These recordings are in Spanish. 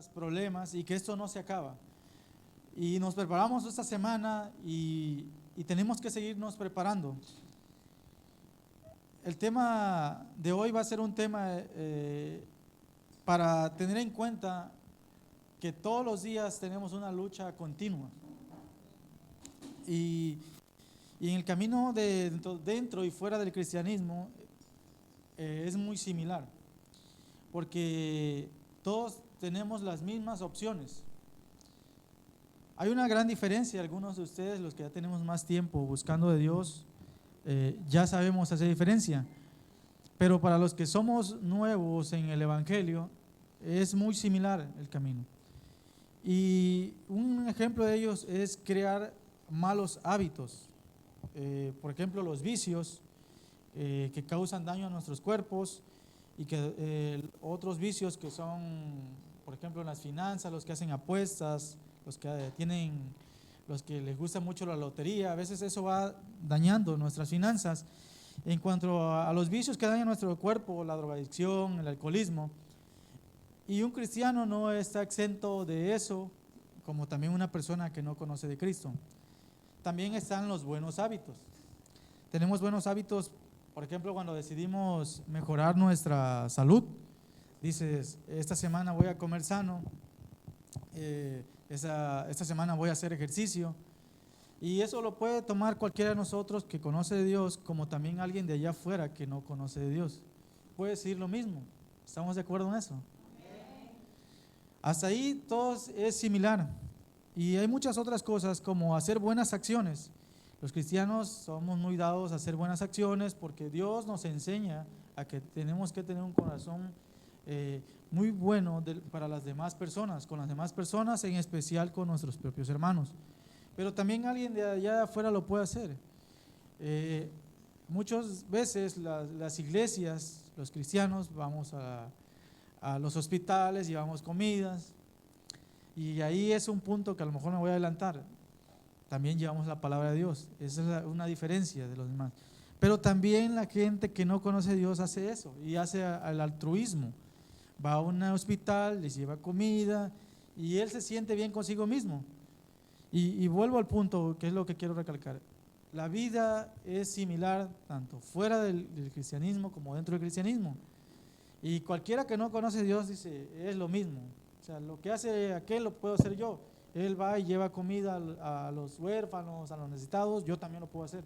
luchas, problemas y que esto no se acaba. Y nos preparamos esta semana y tenemos que seguirnos preparando. El tema de hoy va a ser un tema para tener en cuenta que todos los días tenemos una lucha continua. Y en el camino dentro y fuera del cristianismo es muy similar, porque todos tenemos las mismas opciones. Hay una gran diferencia. Algunos de ustedes, los que ya tenemos más tiempo buscando de Dios, ya sabemos esa diferencia, pero para los que somos nuevos en el Evangelio es muy similar el camino. Y un ejemplo de ellos es crear malos hábitos, por ejemplo los vicios que causan daño a nuestros cuerpos, y que otros vicios que son, por ejemplo en las finanzas, los que hacen apuestas, los que les gusta mucho la lotería. A veces eso va dañando nuestras finanzas. En cuanto a los vicios que dañan nuestro cuerpo, la drogadicción, el alcoholismo, y un cristiano no está exento de eso, como también una persona que no conoce de Cristo. También están los buenos hábitos. Tenemos buenos hábitos, por ejemplo, cuando decidimos mejorar nuestra salud. Dices, esta semana voy a comer sano, esta semana voy a hacer ejercicio, y eso lo puede tomar cualquiera de nosotros que conoce de Dios, como también alguien de allá afuera que no conoce de Dios. Puede decir lo mismo. ¿Estamos de acuerdo en eso? Hasta ahí todo es similar, y hay muchas otras cosas como hacer buenas acciones. Los cristianos somos muy dados a hacer buenas acciones porque Dios nos enseña a que tenemos que tener un corazón muy bueno para las demás personas, con las demás personas, en especial con nuestros propios hermanos. Pero también alguien de allá afuera lo puede hacer. Muchas veces las iglesias, los cristianos, vamos a los hospitales, llevamos comidas, y ahí es un punto que a lo mejor me voy a adelantar. También llevamos la palabra de Dios. Esa es una diferencia de los demás. Pero también la gente que no conoce a Dios hace eso, y hace el altruismo. Va a un hospital, les lleva comida, y él se siente bien consigo mismo. Y vuelvo al punto, que es lo que quiero recalcar. La vida es similar tanto fuera del cristianismo como dentro del cristianismo. Y cualquiera que no conoce a Dios dice, es lo mismo. O sea, lo que hace aquel lo puedo hacer yo. Él va y lleva comida a los huérfanos, a los necesitados, yo también lo puedo hacer.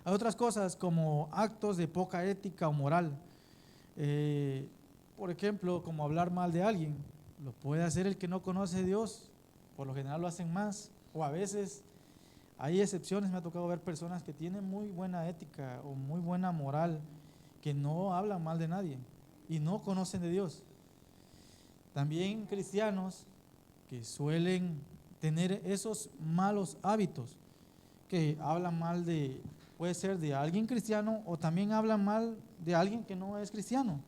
Hay otras cosas como actos de poca ética o moral. Por ejemplo, como hablar mal de alguien. Lo puede hacer el que no conoce a Dios, por lo general lo hacen más, o a veces hay excepciones. Me ha tocado ver personas que tienen muy buena ética o muy buena moral, que no hablan mal de nadie y no conocen de Dios. También cristianos que suelen tener esos malos hábitos, que hablan mal puede ser de alguien cristiano, o también hablan mal de alguien que no es cristiano.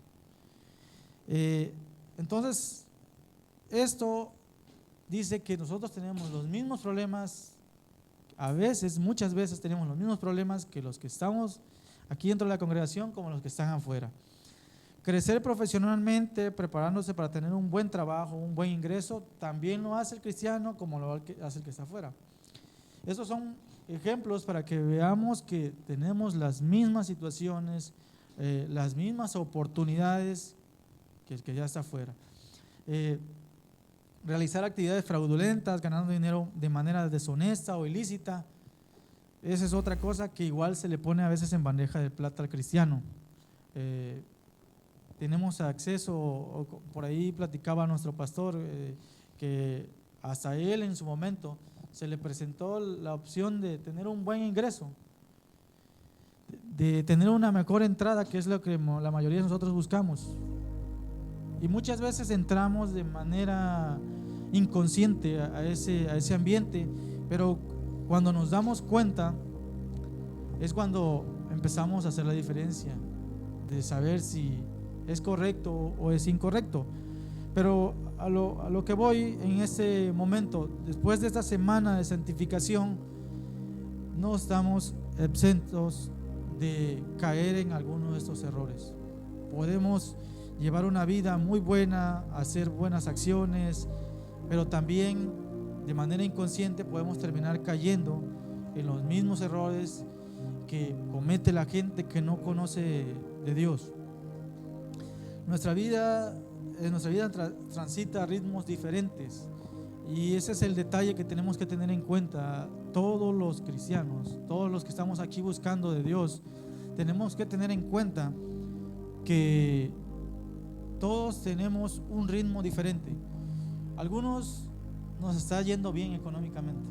Entonces, esto dice que nosotros tenemos los mismos problemas, muchas veces tenemos los mismos problemas que los que estamos aquí dentro de la congregación como los que están afuera. Crecer profesionalmente, preparándose para tener un buen trabajo, un buen ingreso, también lo hace el cristiano como lo hace el que está afuera. Estos son ejemplos para que veamos que tenemos las mismas situaciones, las mismas oportunidades que el que ya está afuera. Realizar actividades fraudulentas, ganando dinero de manera deshonesta o ilícita, esa es otra cosa que igual se le pone a veces en bandeja de plata al cristiano. Tenemos acceso, por ahí platicaba nuestro pastor, que hasta él en su momento se le presentó la opción de tener un buen ingreso, de tener una mejor entrada, que es lo que la mayoría de nosotros buscamos. Y muchas veces entramos de manera inconsciente a ese ambiente, pero cuando nos damos cuenta es cuando empezamos a hacer la diferencia de saber si es correcto o es incorrecto. Pero a lo que voy en este momento, después de esta semana de santificación, no estamos exentos de caer en alguno de estos errores. Podemos llevar una vida muy buena, hacer buenas acciones, pero también de manera inconsciente podemos terminar cayendo en los mismos errores que comete la gente que no conoce de Dios. Nuestra vida transita ritmos diferentes, y ese es el detalle que tenemos que tener en cuenta. Todos los cristianos, todos los que estamos aquí buscando de Dios, tenemos que tener en cuenta que todos tenemos un ritmo diferente. Algunos nos está yendo bien económicamente,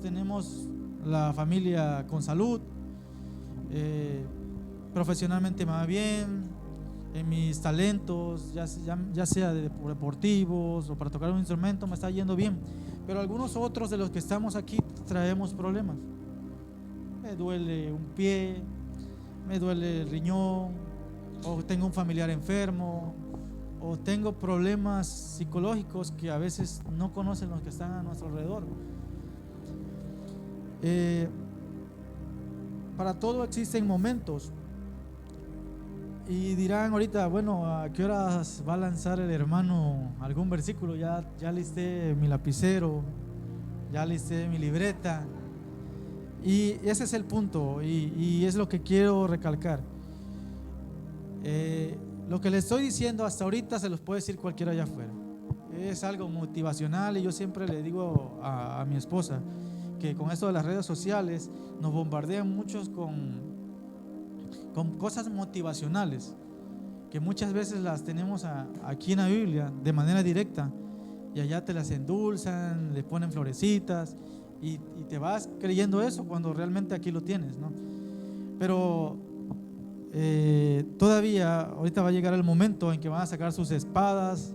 tenemos la familia con salud, profesionalmente me va bien, en mis talentos, ya sea deportivos o para tocar un instrumento, me está yendo bien. Pero algunos otros de los que estamos aquí traemos problemas. Me duele un pie, me duele el riñón, o tengo un familiar enfermo, o tengo problemas psicológicos que a veces no conocen los que están a nuestro alrededor. Para todo existen momentos. Y dirán ahorita, bueno, ¿a qué horas va a lanzar el hermano algún versículo? Ya listé mi lapicero, ya listé mi libreta. Y ese es el punto, y es lo que quiero recalcar. Lo que le estoy diciendo hasta ahorita se los puede decir cualquiera allá afuera. Es algo motivacional, y yo siempre le digo a mi esposa que con esto de las redes sociales nos bombardean muchos con cosas motivacionales, que muchas veces las tenemos aquí en la Biblia de manera directa, y allá te las endulzan, le ponen florecitas, y te vas creyendo eso cuando realmente aquí lo tienes, ¿no? Pero todavía ahorita va a llegar el momento en que van a sacar sus espadas,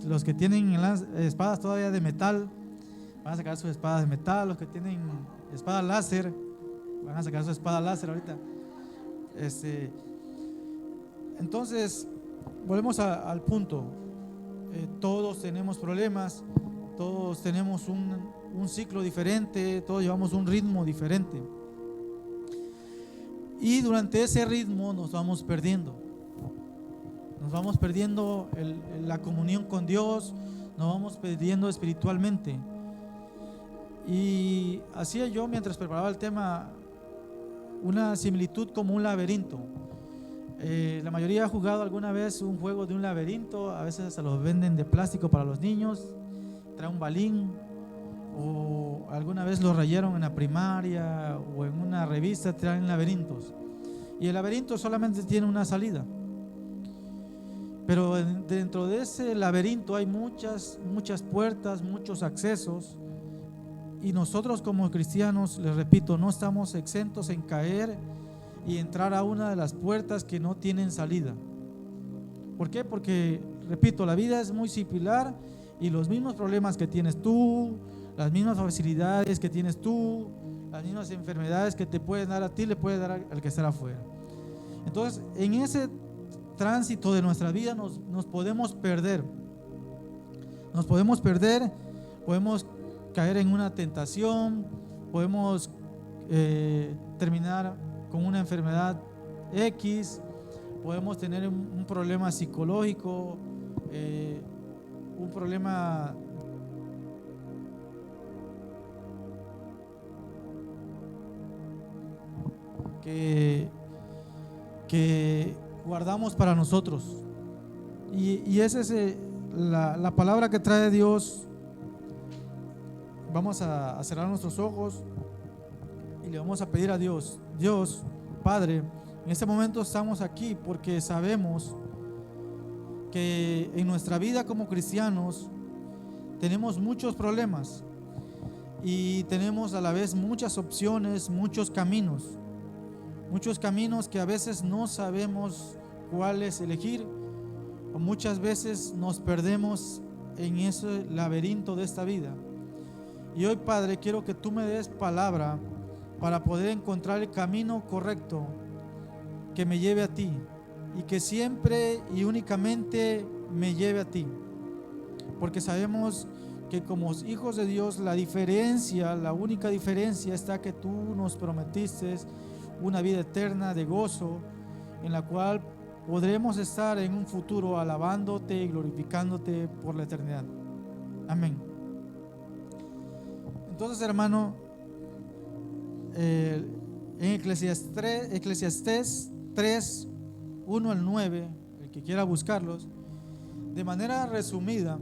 los que tienen las espadas todavía de metal van a sacar sus espadas de metal, los que tienen espada láser van a sacar su espada láser ahorita. Entonces, volvemos al punto. Todos tenemos problemas, todos tenemos un ciclo diferente, todos llevamos un ritmo diferente. Y durante ese ritmo nos vamos perdiendo. Nos vamos perdiendo la comunión con Dios, nos vamos perdiendo espiritualmente. Y hacía yo, mientras preparaba el tema, una similitud como un laberinto. La mayoría ha jugado alguna vez un juego de un laberinto, a veces se los venden de plástico para los niños, trae un balín, o alguna vez lo rayaron en la primaria o en una revista, traen laberintos. Y el laberinto solamente tiene una salida, pero dentro de ese laberinto hay muchas puertas, muchos accesos. Y nosotros como cristianos, les repito, no estamos exentos en caer y entrar a una de las puertas que no tienen salida. ¿Por qué? Porque, repito, la vida es muy similar, y los mismos problemas que tienes tú, las mismas facilidades que tienes tú, las mismas enfermedades que te pueden dar a ti, le puede dar al que está afuera. Entonces, en ese tránsito de nuestra vida nos podemos perder. Podemos caer en una tentación, podemos terminar con una enfermedad X, podemos tener un problema psicológico, un problema que guardamos para nosotros. Y esa es la palabra que trae Dios. Vamos a cerrar nuestros ojos y le vamos a pedir a Dios: Dios, Padre, en este momento estamos aquí porque sabemos que en nuestra vida como cristianos tenemos muchos problemas, y tenemos a la vez muchas opciones, muchos caminos que a veces no sabemos cuáles elegir, o muchas veces nos perdemos en ese laberinto de esta vida. Y hoy, Padre, quiero que tú me des palabra para poder encontrar el camino correcto que me lleve a ti, y que siempre y únicamente me lleve a ti, porque sabemos que como hijos de Dios la única diferencia está que tú nos prometiste una vida eterna de gozo, en la cual podremos estar en un futuro alabándote y glorificándote por la eternidad. Amén. Entonces, hermano, en Eclesiastés 3, 1 al 9, el que quiera buscarlos, de manera resumida,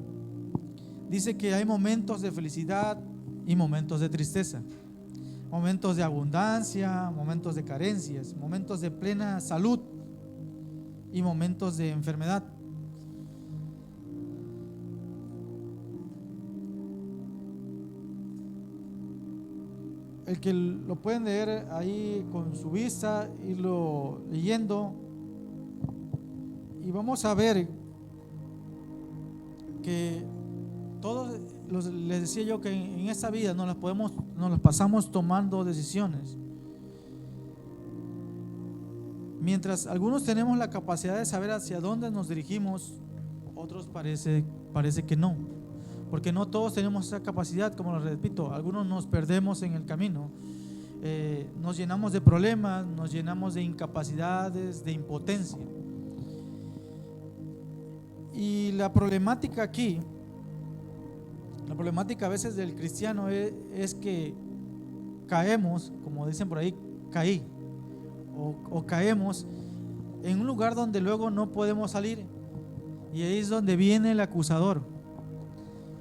dice que hay momentos de felicidad y momentos de tristeza, momentos de abundancia, momentos de carencias, momentos de plena salud y momentos de enfermedad. El que lo pueden leer ahí con su vista, irlo leyendo, y vamos a ver que todos les decía yo que en esta vida nos las pasamos tomando decisiones. Mientras algunos tenemos la capacidad de saber hacia dónde nos dirigimos, otros parece que no, porque no todos tenemos esa capacidad. Como lo repito, algunos nos perdemos en el camino, nos llenamos de problemas, nos llenamos de incapacidades, de impotencia. Y la problemática aquí, la problemática a veces del cristiano es que caemos, como dicen por ahí, caí, o caemos en un lugar donde luego no podemos salir, y ahí es donde viene el acusador.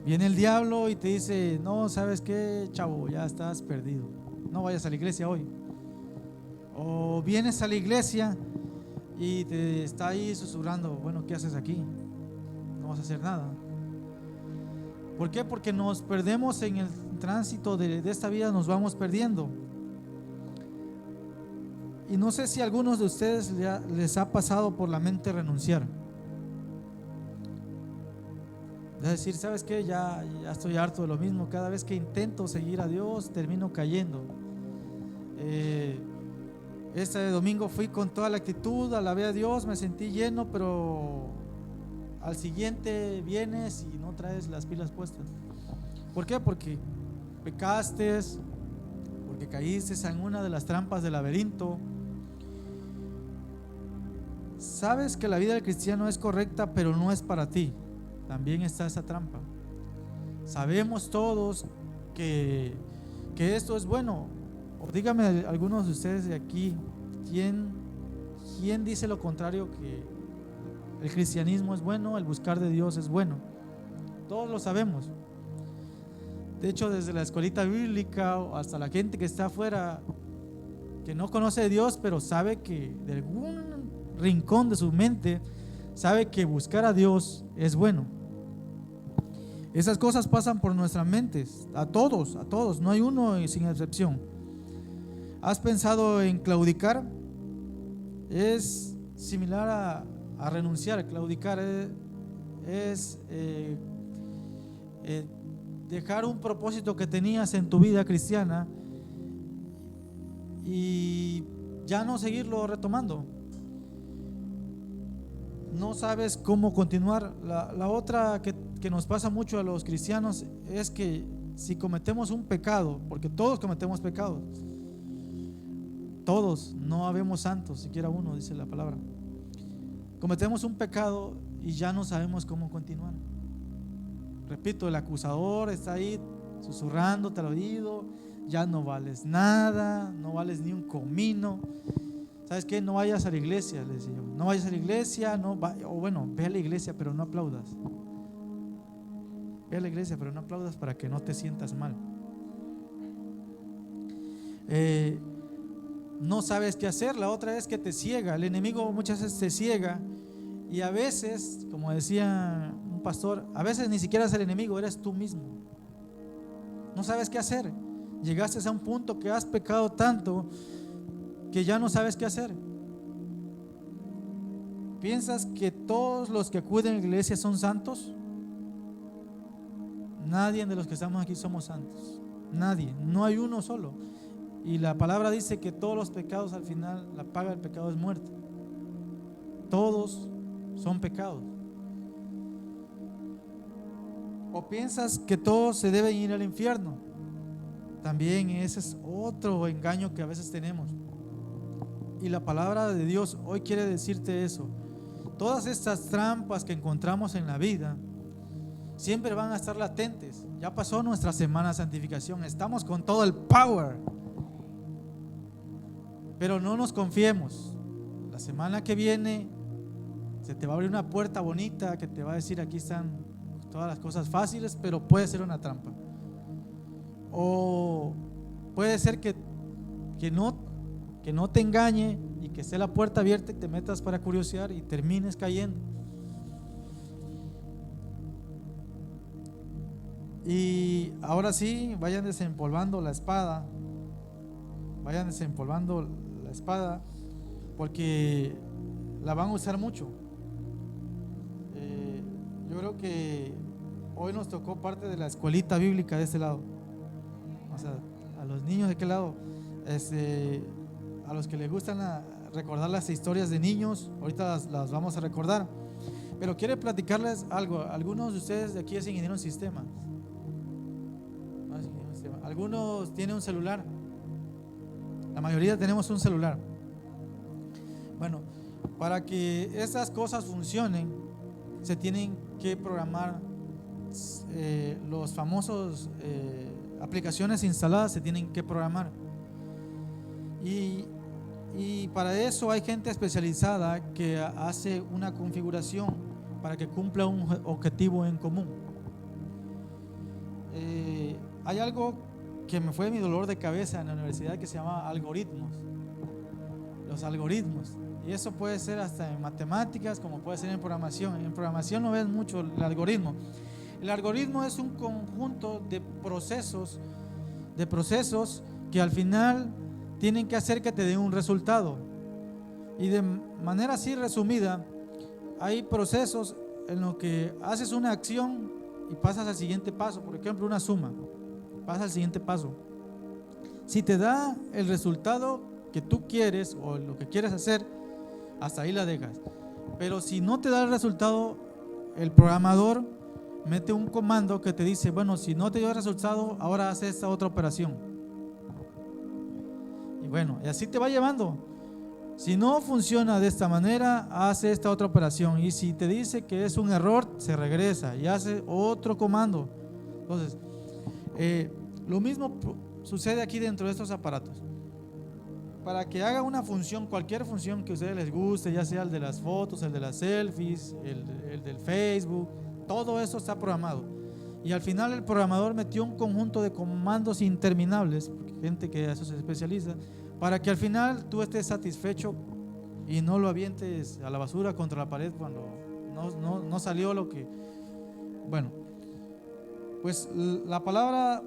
Viene el diablo y te dice: no, ¿sabes qué, chavo? Ya estás perdido, no vayas a la iglesia hoy. O vienes a la iglesia y te está ahí susurrando: bueno, ¿qué haces aquí? No vas a hacer nada. ¿Por qué? Porque nos perdemos en el tránsito de esta vida, nos vamos perdiendo. Y no sé si a algunos de ustedes les ha pasado por la mente renunciar. Es decir, ¿sabes qué? Ya estoy harto de lo mismo. Cada vez que intento seguir a Dios, termino cayendo. Este domingo fui con toda la actitud, alabé a Dios, me sentí lleno, pero al siguiente vienes y no traes las pilas puestas. ¿Por qué? Porque pecaste, porque caíste en una de las trampas del laberinto. Sabes que la vida del cristiano es correcta, pero no es para ti. También está esa trampa. Sabemos todos que esto es bueno. O dígame algunos de ustedes de aquí, ¿quién dice lo contrario? Que el cristianismo es bueno, el buscar de Dios es bueno. Todos lo sabemos. De hecho, desde la escuelita bíblica hasta la gente que está afuera, que no conoce a Dios, pero sabe que de algún rincón de su mente sabe que buscar a Dios es bueno. Esas cosas pasan por nuestras mentes, a todos, no hay uno sin excepción. ¿Has pensado en claudicar? Es similar a renunciar. Claudicar es dejar un propósito que tenías en tu vida cristiana y ya no seguirlo retomando. No sabes cómo continuar. La otra que nos pasa mucho a los cristianos es que si cometemos un pecado, porque todos cometemos pecados, todos, no habemos santos, siquiera uno, dice la palabra. Cometemos un pecado y ya no sabemos cómo continuar. Repito, el acusador está ahí susurrándote al oído: ya no vales nada, no vales ni un comino. ¿Sabes qué? No vayas a la iglesia, le decía yo. No vayas a la iglesia, o bueno, ve a la iglesia, pero no aplaudas. Ve a la iglesia, pero no aplaudas para que no te sientas mal. No sabes qué hacer. La otra es que te ciega. El enemigo muchas veces te ciega, y a veces, como decía un pastor, a veces ni siquiera es el enemigo, eres tú mismo. No sabes qué hacer. Llegaste a un punto que has pecado tanto que ya no sabes qué hacer. ¿Piensas que todos los que acuden a la iglesia son santos? Nadie de los que estamos aquí somos santos. Nadie, no hay uno solo. Y la palabra dice que todos los pecados, al final, la paga del pecado es muerte. Todos son pecados. ¿O piensas que todos se deben ir al infierno? También ese es otro engaño que a veces tenemos. y la palabra de Dios hoy quiere decirte eso. Todas estas trampas que encontramos en la vida siempre van a estar latentes. Ya pasó nuestra semana de santificación, estamos con todo el power, pero no nos confiemos. La semana que viene se te va a abrir una puerta bonita que te va a decir: aquí están todas las cosas fáciles, pero puede ser una trampa. O puede ser que no te engañe y que esté la puerta abierta y te metas para curiosear y termines cayendo. Y ahora sí, vayan desempolvando la espada. Vayan desempolvando la espada, porque la van a usar mucho. Yo creo que hoy nos tocó parte de la escuelita bíblica de este lado. O sea, a los niños de aquel lado, a los que les gustan recordar las historias de niños, ahorita las vamos a recordar. Pero quiero platicarles algo. Algunos de ustedes de aquí es ingeniero en sistemas. Algunos tienen un celular. La mayoría tenemos un celular. Bueno, para que esas cosas funcionen, se tienen que programar. Los famosos aplicaciones instaladas se tienen que programar. Y para eso hay gente especializada que hace una configuración para que cumpla un objetivo en común. Hay algo que me fue mi dolor de cabeza en la universidad que se llama algoritmos. Los algoritmos. Y eso puede ser hasta en matemáticas, como puede ser en programación. En programación no ves mucho el algoritmo. El algoritmo es un conjunto de procesos que al final tienen que hacer que te den un resultado. Y de manera así resumida, hay procesos en los que haces una acción y pasas al siguiente paso. Por ejemplo, una suma, pasa al siguiente paso. Si te da el resultado que tú quieres o lo que quieres hacer, hasta ahí la dejas. Pero si no te da el resultado, el programador mete un comando que te dice: bueno, si no te dio el resultado, ahora haz esta otra operación. Y bueno, y así te va llevando. Si no funciona de esta manera, hace esta otra operación. Y si te dice que es un error, se regresa y hace otro comando. Entonces, lo mismo sucede aquí dentro de estos aparatos. Para que haga una función, cualquier función que a ustedes les guste, ya sea el de las fotos, el de las selfies, el del Facebook, todo eso está programado. Y al final el programador metió un conjunto de comandos interminables, porque hay gente que a eso se especializa, para que al final tú estés satisfecho y no lo avientes a la basura contra la pared cuando no salió lo que... Bueno, pues la palabra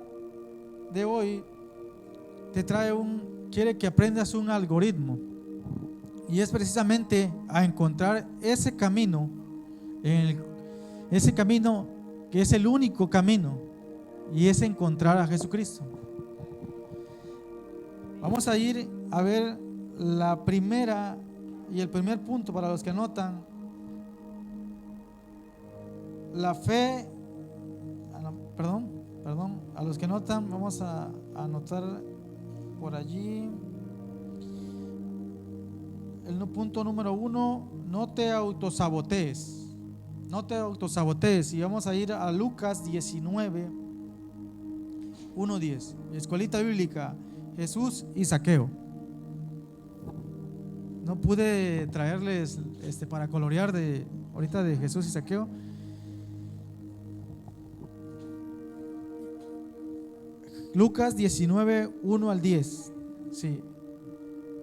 de hoy te trae quiere que aprendas un algoritmo, y es precisamente a encontrar ese camino, ese camino que es el único camino, y es encontrar a Jesucristo. Vamos a ir a ver la primera y el primer punto para los que anotan. La fe, perdón, a los que anotan, vamos a anotar por allí el punto número 1: no te autosabotees. No te autosabotees. Y vamos a ir a Lucas 19, 1-10. Escuelita bíblica, Jesús y Zaqueo. No pude traerles para colorear ahorita de Jesús y Zaqueo. Lucas 19, 1-10. Sí.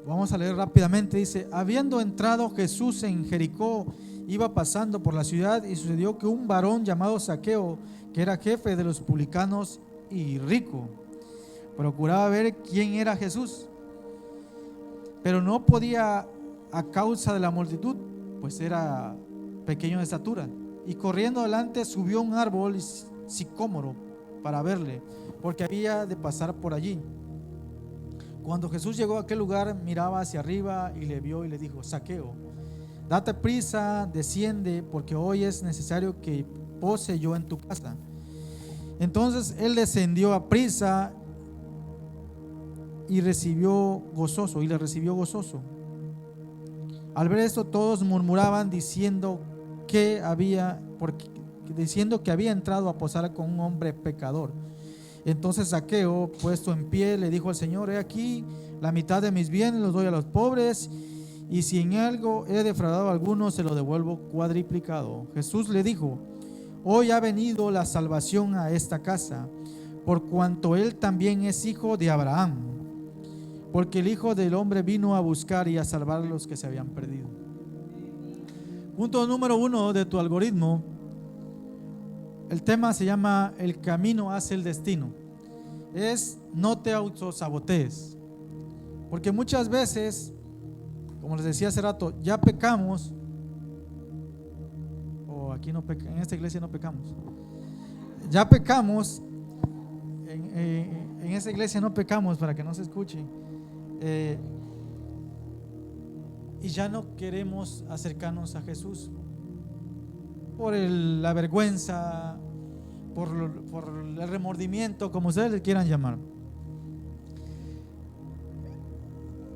Vamos a leer rápidamente. Dice: habiendo entrado Jesús en Jericó, iba pasando por la ciudad, y sucedió que un varón llamado Zaqueo, que era jefe de los publicanos y rico, procuraba ver quién era Jesús, pero no podía a causa de la multitud, pues era pequeño de estatura, y corriendo adelante subió a un árbol sicómoro para verle, porque había de pasar por allí. Cuando Jesús llegó a aquel lugar, miraba hacia arriba y le vio y le dijo: Zaqueo, date prisa, desciende, porque hoy es necesario que pose yo en tu casa. Entonces él descendió a prisa y le recibió gozoso. Al ver esto, todos murmuraban diciendo que había entrado a posar con un hombre pecador. Entonces Zaqueo, puesto en pie, le dijo al Señor: he aquí, la mitad de mis bienes los doy a los pobres, y si en algo he defraudado a alguno, se lo devuelvo cuadriplicado. Jesús le dijo: hoy ha venido la salvación a esta casa, por cuanto él también es hijo de Abraham, porque el Hijo del Hombre vino a buscar y a salvar a los que se habían perdido. Punto número 1 de tu algoritmo. El tema se llama el camino hacia el destino. Es: no te autosabotees. Porque muchas veces, como les decía hace rato, ya pecamos. O aquí no en esta iglesia no pecamos. Ya pecamos. En esta iglesia no pecamos, para que no se escuche. Y ya no queremos acercarnos a Jesús por la vergüenza, por el remordimiento, como ustedes le quieran llamar.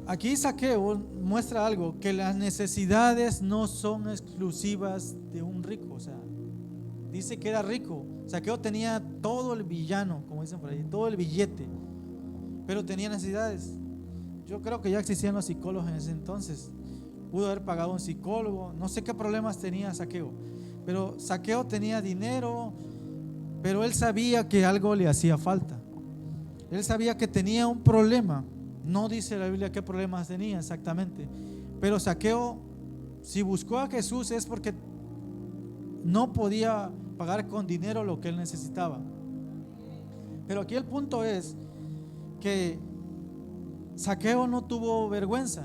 Aquí Zaqueo muestra algo: que las necesidades no son exclusivas de un rico. O sea, dice que era rico. Zaqueo tenía todo el villano, como dicen por ahí, todo el billete, pero tenía necesidades. Yo creo que ya existían los psicólogos en ese entonces. Pudo haber pagado un psicólogo. No sé qué problemas tenía Zaqueo, pero Zaqueo tenía dinero, pero él sabía que algo le hacía falta. Él sabía que tenía un problema. No dice la Biblia qué problemas tenía exactamente, pero Zaqueo, si buscó a Jesús, es porque no podía pagar con dinero lo que él necesitaba. Pero aquí el punto es que Zaqueo no tuvo vergüenza.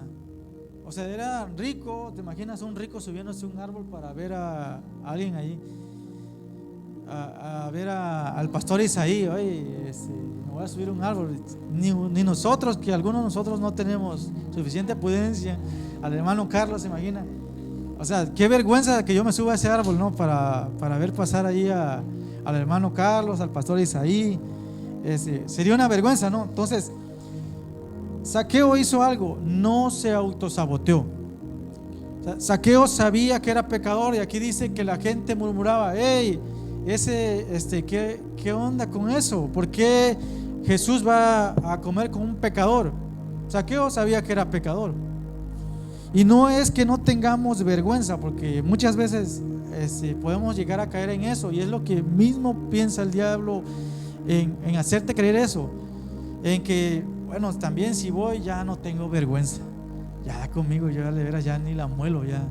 O sea, era rico. ¿Te imaginas un rico subiéndose a un árbol para ver a alguien allí? A ver al pastor Isaí: oye, me voy a subir a un árbol. Ni nosotros, que algunos de nosotros no tenemos suficiente prudencia. Al hermano Carlos, ¿se imagina? O sea, qué vergüenza que yo me suba a ese árbol, ¿no? Para ver pasar allí al hermano Carlos, al pastor Isaí. Sería una vergüenza, ¿no? Entonces, Zaqueo hizo algo: no se autosaboteó. O sea, Zaqueo sabía que era pecador, y aquí dice que la gente murmuraba: hey, ¿qué onda con eso? ¿Por qué Jesús va a comer con un pecador? Zaqueo sabía que era pecador. Y no es que no tengamos vergüenza, porque muchas veces podemos llegar a caer en eso, y es lo que mismo piensa el diablo en hacerte creer eso, en que, bueno, también si voy ya no tengo vergüenza, ya conmigo yo de veras ya ni la muelo, ya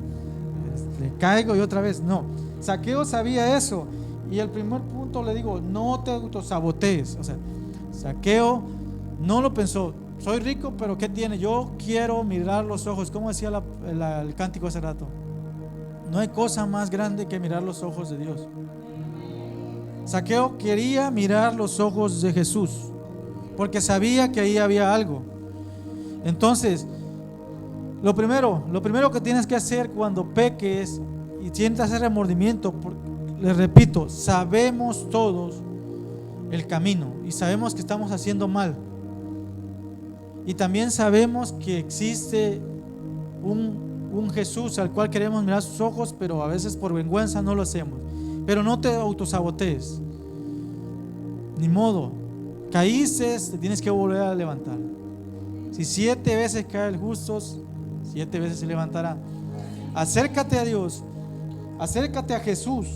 le caigo y otra vez. No, Zaqueo sabía eso. Y el primer punto, le digo: no te autosabotees. O sea, Zaqueo no lo pensó: soy rico, pero ¿qué tiene? Yo quiero mirar los ojos. Como decía el cántico hace rato: no hay cosa más grande que mirar los ojos de Dios. Zaqueo quería mirar los ojos de Jesús, porque sabía que ahí había algo. Entonces, lo primero que tienes que hacer cuando peques y sientas ese remordimiento, les repito, sabemos todos el camino y sabemos que estamos haciendo mal, y también sabemos que existe un Jesús al cual queremos mirar sus ojos, pero a veces por vergüenza no lo hacemos. Pero no te autosabotees. Ni modo, caíste, te tienes que volver a levantar. Si 7 veces cae el justo, 7 veces se levantará. Acércate a Dios, acércate a Jesús.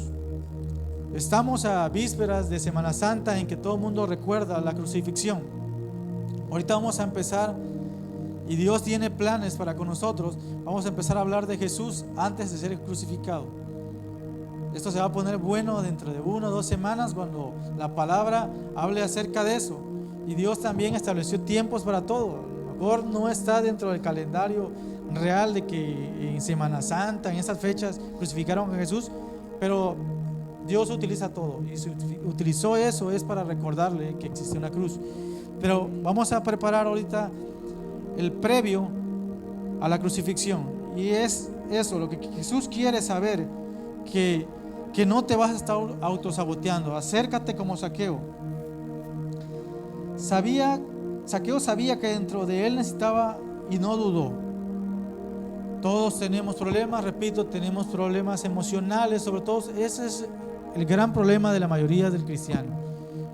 Estamos a vísperas de Semana Santa, en que todo el mundo recuerda la crucifixión. Ahorita vamos a empezar, y Dios tiene planes para con nosotros. Vamos a empezar a hablar de Jesús antes de ser crucificado. Esto se va a poner bueno dentro de 1 o 2 semanas, cuando la palabra hable acerca de eso. Y Dios también estableció tiempos para todo. A lo mejor no está dentro del calendario real de que en Semana Santa, en esas fechas, crucificaron a Jesús, pero Dios utiliza todo, y si utilizó eso es para recordarle que existe una cruz. Pero vamos a preparar ahorita el previo a la crucifixión, y es eso lo que Jesús quiere saber, que no te vas a estar autosaboteando. Acércate como Zaqueo. Zaqueo sabía que dentro de él necesitaba, y no dudó. Todos tenemos problemas, repito, tenemos problemas emocionales, sobre todo ese es el gran problema de la mayoría del cristiano.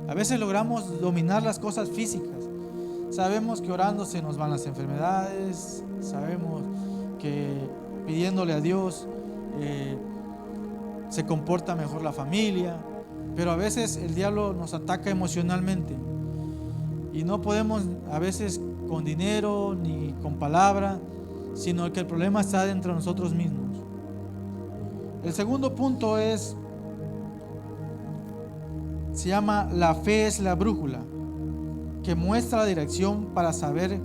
A veces logramos dominar las cosas físicas. Sabemos que orando se nos van las enfermedades, sabemos que pidiéndole a Dios se comporta mejor la familia, pero a veces el diablo nos ataca emocionalmente y no podemos a veces con dinero ni con palabra, sino que el problema está dentro de nosotros mismos. El segundo punto se llama la fe es la brújula, que muestra la dirección para saber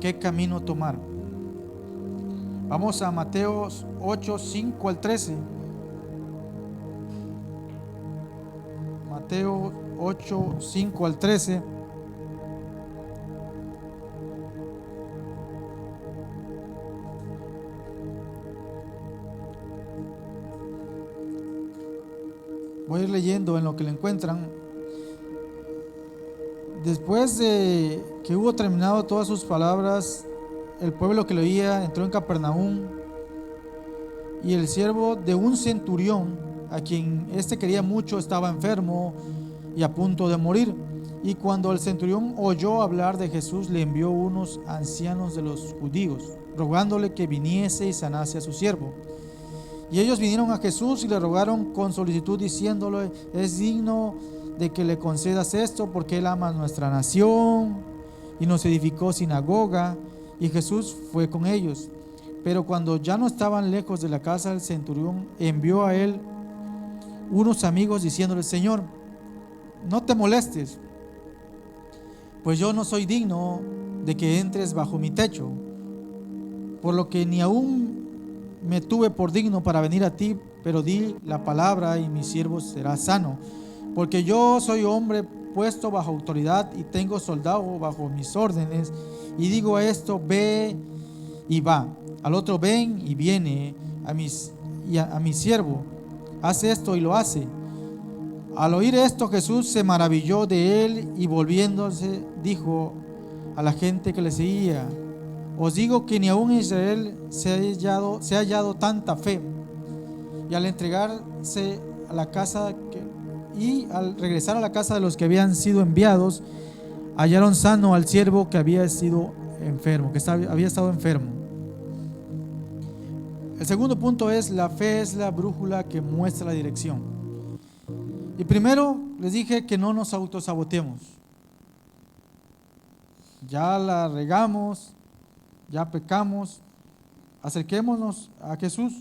qué camino tomar. Vamos a Mateo 8, 5 al 13. Mateo 8, 5 al 13. Voy a ir leyendo en lo que le encuentran. Después de que hubo terminado todas sus palabras, el pueblo que lo oía entró en Capernaum, y el siervo de un centurión, a quien éste quería mucho, estaba enfermo y a punto de morir. Y cuando el centurión oyó hablar de Jesús, le envió unos ancianos de los judíos, rogándole que viniese y sanase a su siervo. Y ellos vinieron a Jesús y le rogaron con solicitud, diciéndole: es digno de que le concedas esto, porque él ama a nuestra nación y nos edificó sinagoga. Y Jesús fue con ellos. Pero cuando ya no estaban lejos de la casa, el centurión envió a él unos amigos, diciéndole: Señor, no te molestes, pues yo no soy digno de que entres bajo mi techo, por lo que ni aún me tuve por digno para venir a ti, pero di la palabra y mi siervo será sano, porque yo soy hombre puesto bajo autoridad y tengo soldado bajo mis órdenes, y digo a esto: ve, y va; al otro: ven, y viene; a mi siervo: haz esto, y lo hace. Al oír esto, Jesús se maravilló de él, y volviéndose dijo a la gente que le seguía: os digo que ni aún en Israel se ha hallado tanta fe. Y al entregarse a la casa y al regresar a la casa de los que habían sido enviados, hallaron sano al siervo que había sido enfermo, había estado enfermo. El segundo punto es: la fe es la brújula que muestra la dirección. Y primero les dije que no nos autosaboteemos. Ya la regamos, ya pecamos, acerquémonos a Jesús,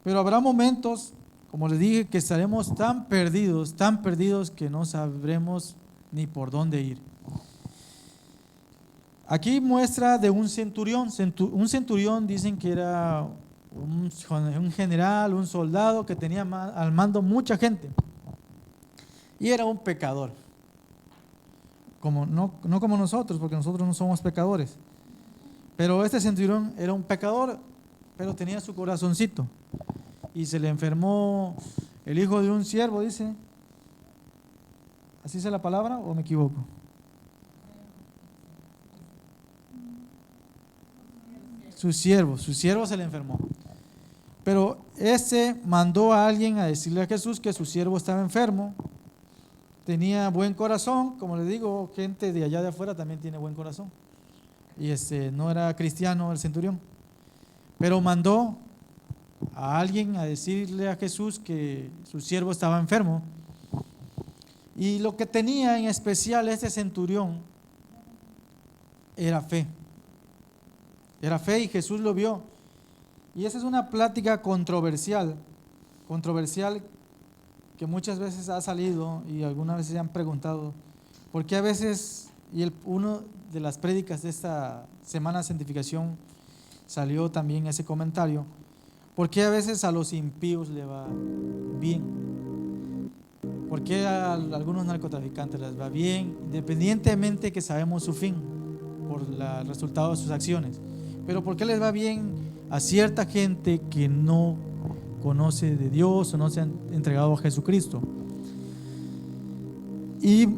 pero habrá momentos, como les dije, que estaremos tan perdidos que no sabremos ni por dónde ir. Aquí muestra de un centurión. Un centurión dicen que era un general, un soldado que tenía al mando mucha gente, y era un pecador, no como nosotros, porque nosotros no somos pecadores. Pero este centurión era un pecador, pero tenía su corazoncito, y se le enfermó el hijo de un siervo, dice. ¿Así dice la palabra o me equivoco? Su siervo se le enfermó. Pero ese mandó a alguien a decirle a Jesús que su siervo estaba enfermo. Tenía buen corazón, como les digo, gente de allá de afuera también tiene buen corazón. Y no era cristiano el centurión, pero mandó a alguien a decirle a Jesús que su siervo estaba enfermo. Y lo que tenía en especial este centurión era fe. Era fe, y Jesús lo vio. Y esa es una plática controversial que muchas veces ha salido, y algunas veces se han preguntado por qué a veces, uno de las prédicas de esta semana de santificación salió también ese comentario: ¿por qué a veces a los impíos le va bien? ¿Por qué a algunos narcotraficantes les va bien? Independientemente que sabemos su fin por el resultado de sus acciones, pero ¿por qué les va bien a cierta gente que no conoce de Dios o no se han entregado a Jesucristo? Y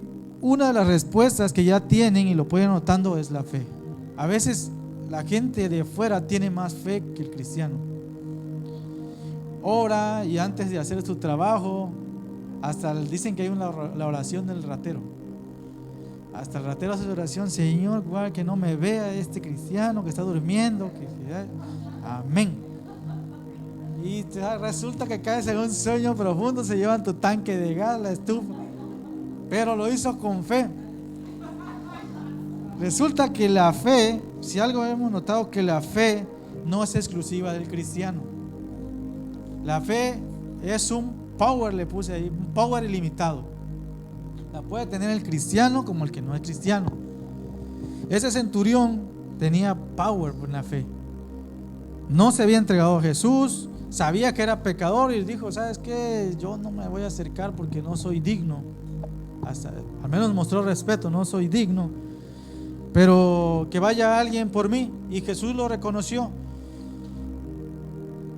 una de las respuestas que ya tienen, y lo pueden notando, es la fe. A veces la gente de afuera tiene más fe que el cristiano. Ora y antes de hacer su trabajo, hasta dicen que hay la oración del ratero. Hasta el ratero hace su oración: Señor, guarda que no me vea este cristiano que está durmiendo. Amén. Y resulta que caes en un sueño profundo, se llevan tu tanque de gas, la estufa. Pero lo hizo con fe. Resulta que la fe, si algo hemos notado, que la fe no es exclusiva del cristiano. La fe es un power, le puse ahí, un power ilimitado. La puede tener el cristiano como el que no es cristiano. Ese centurión tenía power por la fe. No se había entregado a Jesús, sabía que era pecador y dijo: ¿sabes qué? Yo no me voy a acercar porque no soy digno. Al menos mostró respeto: no soy digno, pero que vaya alguien por mí. Y Jesús lo reconoció.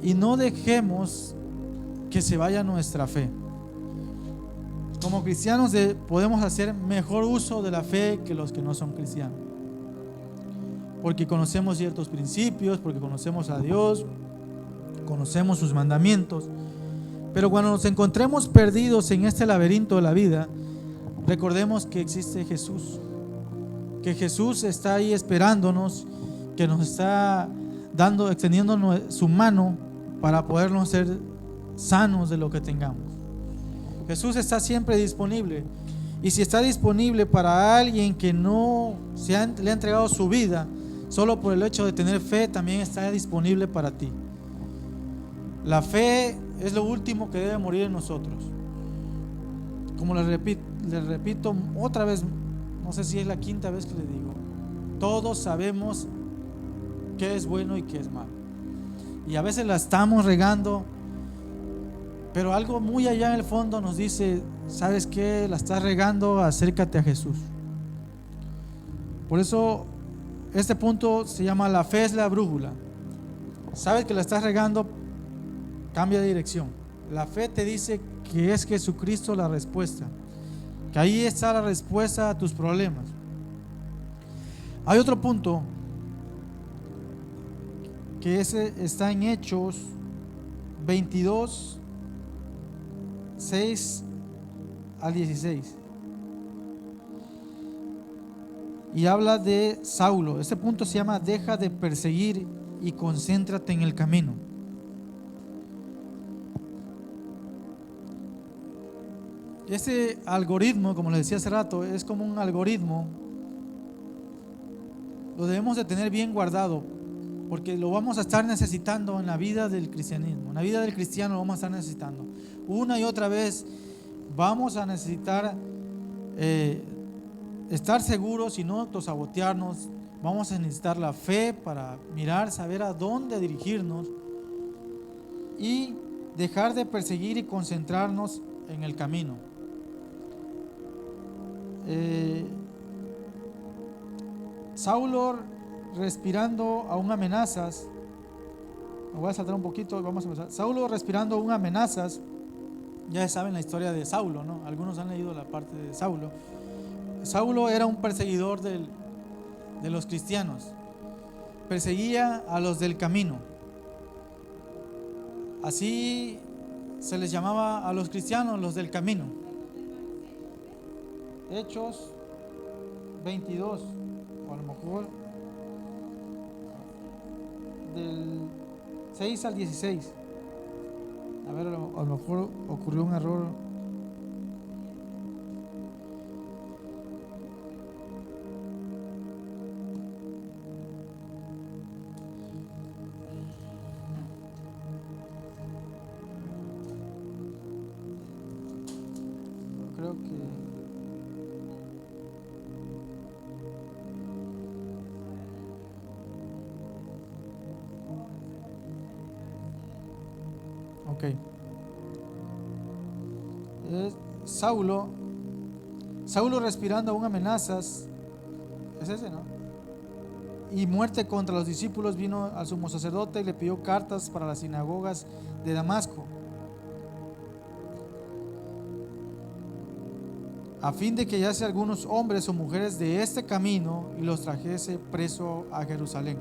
Y no dejemos que se vaya nuestra fe. Como cristianos podemos hacer mejor uso de la fe que los que no son cristianos, porque conocemos ciertos principios, porque conocemos a Dios, conocemos sus mandamientos. Pero cuando nos encontremos perdidos en este laberinto de la vida, recordemos que existe Jesús, que Jesús está ahí esperándonos, que nos está extendiendo su mano para podernos ser sanos de lo que tengamos. Jesús está siempre disponible, y si está disponible para alguien que no le ha entregado su vida, solo por el hecho de tener fe, también está disponible para ti. La fe es lo último que debe morir en nosotros. Como les repito otra vez, no sé si es la quinta vez que le digo, todos sabemos qué es bueno y qué es malo, y a veces la estamos regando, pero algo muy allá en el fondo nos dice: ¿sabes qué? La estás regando, acércate a Jesús. Por eso este punto se llama: la fe es la brújula. Sabes que la estás regando, cambia de dirección. La fe te dice que es Jesucristo la respuesta, que ahí está la respuesta a tus problemas. Hay otro punto que está en Hechos 22, 6 al 16, y habla de Saulo. Este punto se llama: deja de perseguir y concéntrate en el camino. Este algoritmo, como les decía hace rato, es como un algoritmo. Lo debemos de tener bien guardado, porque lo vamos a estar necesitando en la vida del cristianismo. En la vida del cristiano lo vamos a estar necesitando. Una y otra vez vamos a necesitar estar seguros y no autosabotearnos. Vamos a necesitar la fe para mirar, saber a dónde dirigirnos y dejar de perseguir y concentrarnos en el camino. Saulo, respirando aún amenazas, me voy a saltar un poquito, vamos a empezar. Saulo, respirando aún amenazas. Ya saben la historia de Saulo, ¿no? Algunos han leído la parte de Saulo. Saulo era un perseguidor de los cristianos. Perseguía a los del camino. Así se les llamaba a los cristianos, los del camino. Hechos 22, o a lo mejor del 6 al 16. A ver, a lo mejor ocurrió un error. Creo que Saulo respirando aún amenazas, es ese, ¿no? Y muerte contra los discípulos, vino al sumo sacerdote y le pidió cartas para las sinagogas de Damasco, a fin de que hallase algunos hombres o mujeres de este camino y los trajese preso a Jerusalén.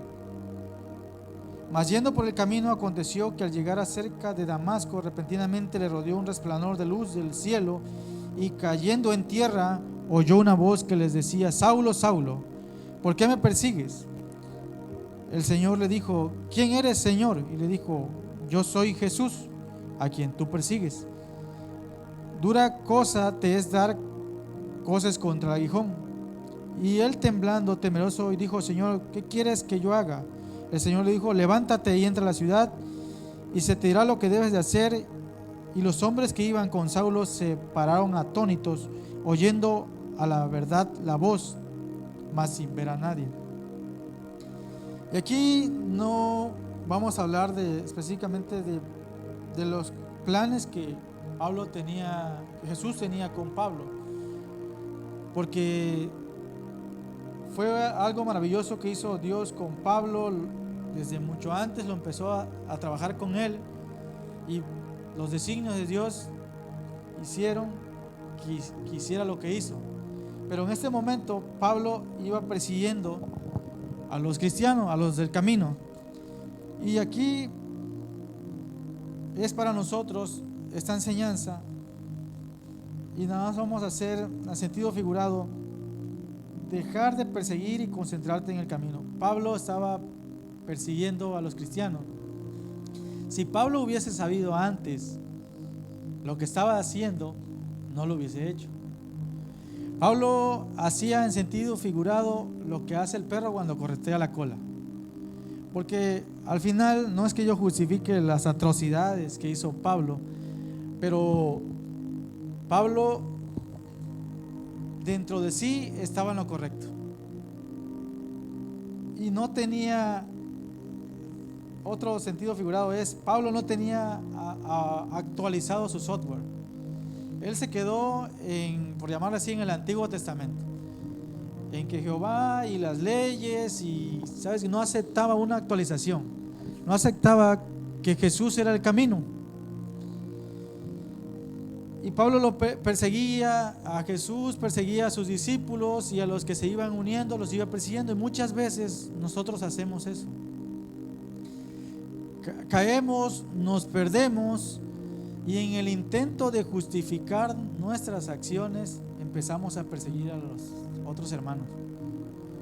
Mas yendo por el camino, aconteció que al llegar cerca de Damasco, repentinamente le rodeó un resplandor de luz del cielo, y cayendo en tierra, oyó una voz que les decía: Saulo, Saulo, ¿por qué me persigues? El Señor le dijo: ¿quién eres, Señor? Y le dijo: yo soy Jesús, a quien tú persigues. Dura cosa te es dar coces contra el aguijón. Y él, temblando, temeroso, y dijo: Señor, ¿qué quieres que yo haga? El Señor le dijo: levántate y entra a la ciudad, y se te dirá lo que debes de hacer. Y los hombres que iban con Saulo se pararon atónitos, oyendo a la verdad la voz, mas sin ver a nadie. Y aquí no vamos a hablar específicamente de los planes que Jesús tenía con Pablo, porque fue algo maravilloso que hizo Dios con Pablo. Desde mucho antes lo empezó a trabajar con él, y los designios de Dios hicieron que hiciera lo que hizo. Pero en este momento Pablo iba persiguiendo a los cristianos, a los del camino. Y aquí es para nosotros esta enseñanza, y nada más vamos a hacer a sentido figurado: dejar de perseguir y concentrarte en el camino. Pablo estaba persiguiendo a los cristianos. Si Pablo hubiese sabido antes lo que estaba haciendo, no lo hubiese hecho. Pablo hacía en sentido figurado lo que hace el perro cuando corretea la cola, porque al final no es que yo justifique las atrocidades que hizo Pablo, pero Pablo dentro de sí estaba en lo correcto y no tenía otro sentido figurado. Pablo no tenía actualizado su software. Él se quedó por llamarlo así, en el Antiguo Testamento, en que Jehová y las leyes, y sabes, no aceptaba una actualización, no aceptaba que Jesús era el camino. Y Pablo lo perseguía a Jesús, perseguía a sus discípulos, y a los que se iban uniendo los iba persiguiendo. Y muchas veces nosotros hacemos eso. Caemos, nos perdemos, y en el intento de justificar nuestras acciones empezamos a perseguir a los otros hermanos,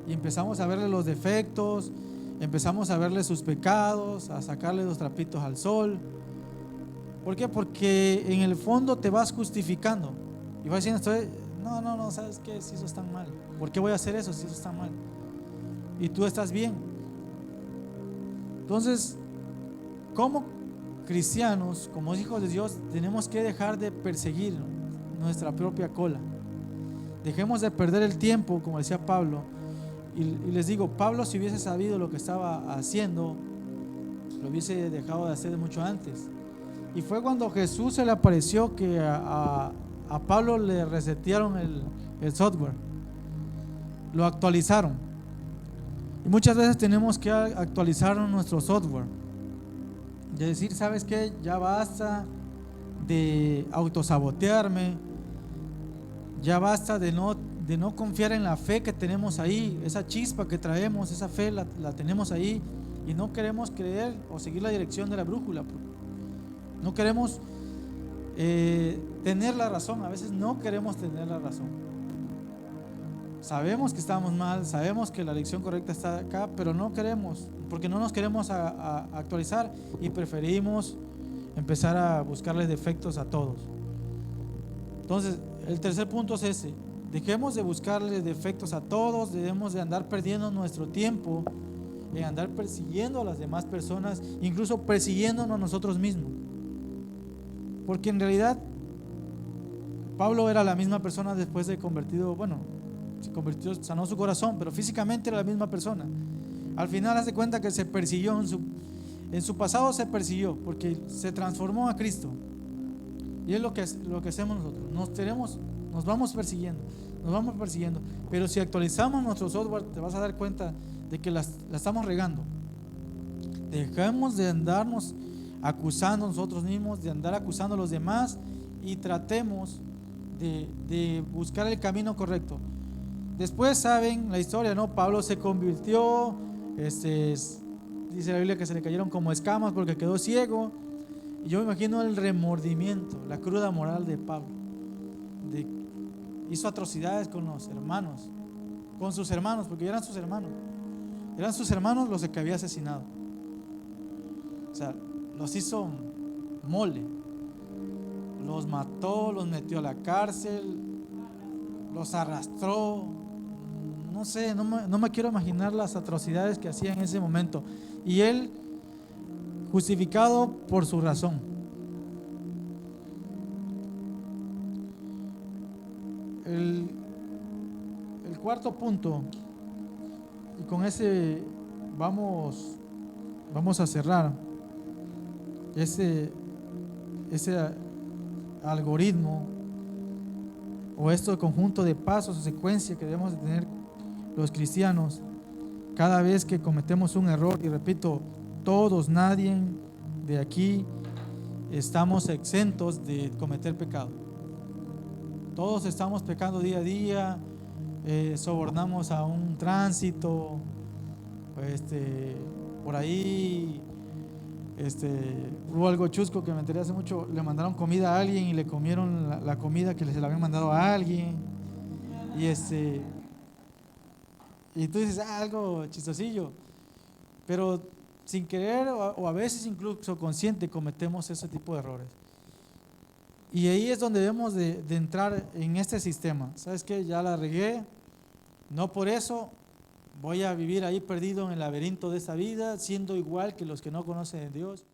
y empezamos a verle los defectos, empezamos a verle sus pecados, a sacarle los trapitos al sol. ¿Por qué? Porque en el fondo te vas justificando y vas diciendo: no, ¿sabes qué? Si eso está mal, ¿por qué voy a hacer eso si eso está mal? Y tú estás bien. Entonces, como cristianos, como hijos de Dios, tenemos que dejar de perseguir nuestra propia cola. Dejemos de perder el tiempo, como decía Pablo. Y les digo, Pablo, si hubiese sabido lo que estaba haciendo, lo hubiese dejado de hacer mucho antes. Y fue cuando Jesús se le apareció que a Pablo le resetearon el software, lo actualizaron. Y muchas veces tenemos que actualizar nuestro software, de decir: ¿sabes qué? Ya basta de autosabotearme, ya basta de no confiar en la fe que tenemos ahí, esa chispa que traemos, esa fe la tenemos ahí, y no queremos creer o seguir la dirección de la brújula. No queremos tener la razón. A veces no queremos tener la razón. Sabemos que estamos mal, sabemos que la lección correcta está acá, pero no queremos, porque no nos queremos actualizar, y preferimos empezar a buscarles defectos a todos. Entonces, el tercer punto es ese: dejemos de buscarles defectos a todos. Debemos de andar perdiendo nuestro tiempo en andar persiguiendo a las demás personas, incluso persiguiéndonos a nosotros mismos. Porque en realidad Pablo era la misma persona después de convertido. Bueno, se convirtió, sanó su corazón, pero físicamente era la misma persona. Al final hace cuenta que se persiguió, en su pasado se persiguió, porque se transformó a Cristo. Y es lo que hacemos nosotros. Nos vamos persiguiendo, pero si actualizamos nuestro software, te vas a dar cuenta de que la estamos regando. Dejemos de andarnos acusando a nosotros mismos, de andar acusando a los demás, y tratemos de buscar el camino correcto. Después saben la historia, ¿no? Pablo se convirtió, dice la Biblia que se le cayeron como escamas porque quedó ciego. Y yo me imagino el remordimiento, la cruda moral de Pablo. Hizo atrocidades con los hermanos, con sus hermanos, porque eran sus hermanos. Eran sus hermanos los que había asesinado. O sea, los hizo mole. Los mató, los metió a la cárcel, los arrastró. No sé, no me quiero imaginar las atrocidades que hacía en ese momento. Y él, justificado por su razón. El cuarto punto, y con ese vamos a cerrar, ese algoritmo o este conjunto de pasos o secuencia que debemos de tener los cristianos cada vez que cometemos un error. Y repito, todos, nadie de aquí estamos exentos de cometer pecado. Todos estamos pecando día a día, sobornamos a un tránsito, por ahí hubo algo chusco que me enteré hace mucho. Le mandaron comida a alguien y le comieron la comida que se la habían mandado a alguien. Y tú dices, algo chistosillo. Pero sin querer o a veces incluso consciente cometemos ese tipo de errores. Y ahí es donde debemos de entrar en este sistema. ¿Sabes qué? Ya la regué. No por eso voy a vivir ahí perdido en el laberinto de esta vida, siendo igual que los que no conocen a Dios.